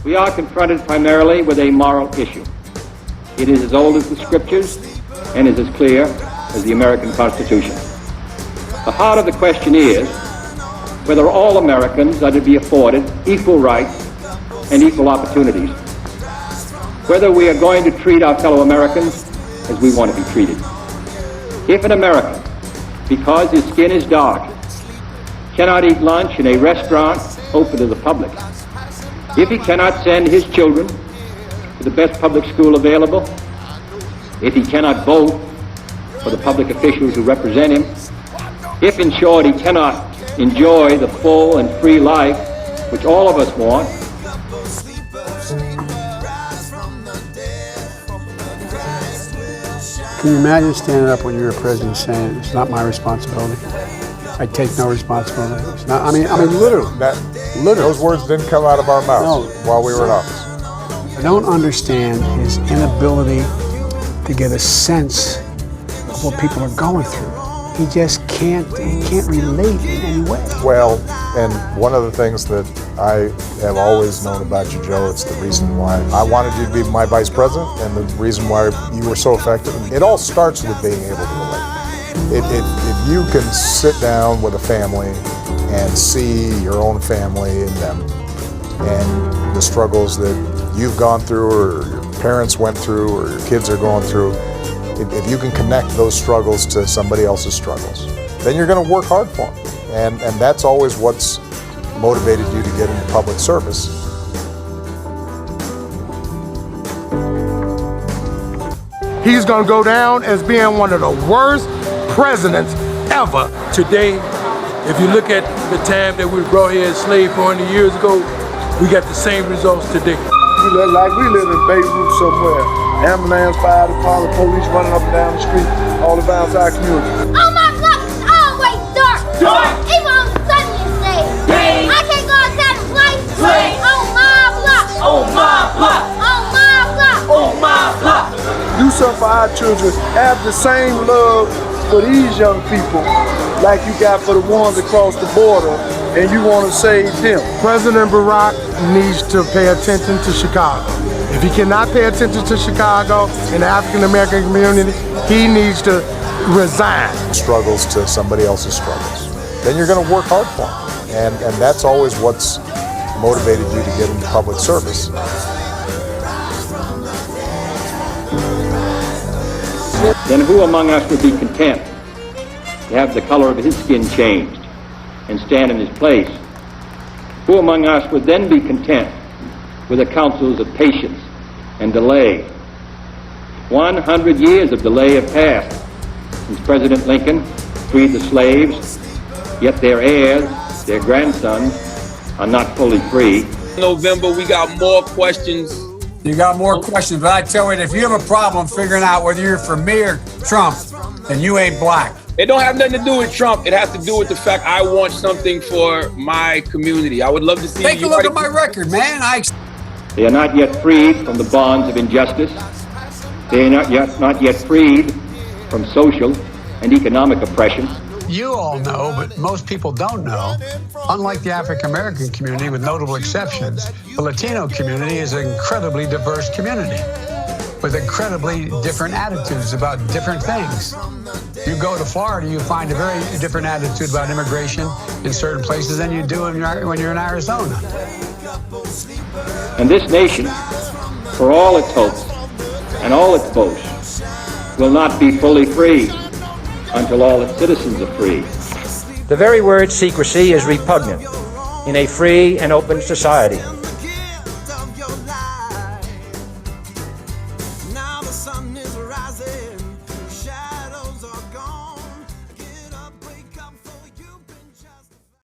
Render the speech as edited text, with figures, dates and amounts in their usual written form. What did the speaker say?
We are confronted primarily with a moral issue. It is as old as the Scriptures and is as clear as the American Constitution. The heart of the question is whether all Americans are to be afforded equal rights and equal opportunities, whether we are going to treat our fellow Americans as we want to be treated. If an American, because his skin is dark, cannot eat lunch in a restaurant open to the public, if he cannot send his children to the best public school available, if he cannot vote for the public officials who represent him, if, in short, he cannot enjoy the full and free life which all of us want, can you imagine standing up when you're a president saying, it's not my responsibility? I take no responsibility. It's not, I mean, literally. Those words didn't come out of our mouths while we were in office. I don't understand his inability to get a sense of what people are going through. He just can't relate in any way. Well, and one of the things that I have always known about you, Joe, it's the reason why I wanted you to be my vice president and the reason why you were so effective. It all starts with being able to relate. If you can sit down with a family and see your own family in them and the struggles that you've gone through or your parents went through or your kids are going through, if you can connect those struggles to somebody else's struggles, then you're going to work hard for them. And that's always what's motivated you to get into public service. He's going to go down as being one of the worst presidents ever. Today, if you look at the time that we brought here as slave 400 years ago, we got the same results today. We look like we live in Beirut somewhere. Ambulance, fire department, police running up and down the street, all around our community. Oh my block is always dark. Dark. Even on Sunday it's day. I can't go outside and play. On my block. On my block. On my block. On my block. Do something for our children. Have the same love for these young people like you got for the ones across the border, and you want to save them. President Barack needs to pay attention to Chicago. If he cannot pay attention to Chicago and the African American community, he needs to resign. Struggles to somebody else's struggles, then you're going to work hard for them. And that's always what's motivated you to get into public service. then who among us would be content to have the color of his skin changed and stand in his place? Who among us would then be content with the counsels of patience and delay? 100 years of delay have passed since President Lincoln freed the slaves, yet their heirs, their grandsons, are not fully free. In November, we got more questions. You got more questions, but I tell you, if you have a problem figuring out whether you're for me or Trump, then you ain't black. It don't have nothing to do with Trump. It has to do with the fact I want something for my community. I would love to see. Take a look at my record, man. They are not yet freed from the bonds of injustice. They are not yet freed from social and economic oppression. You all know, but most people don't know, unlike the African American community, with notable exceptions, the Latino community is an incredibly diverse community with incredibly different attitudes about different things. You go to Florida, you find a very different attitude about immigration in certain places than you do when you're in Arizona. And this nation, for all its hopes and all its boasts, will not be fully free until all its citizens are free. The very word secrecy is repugnant in a free and open society.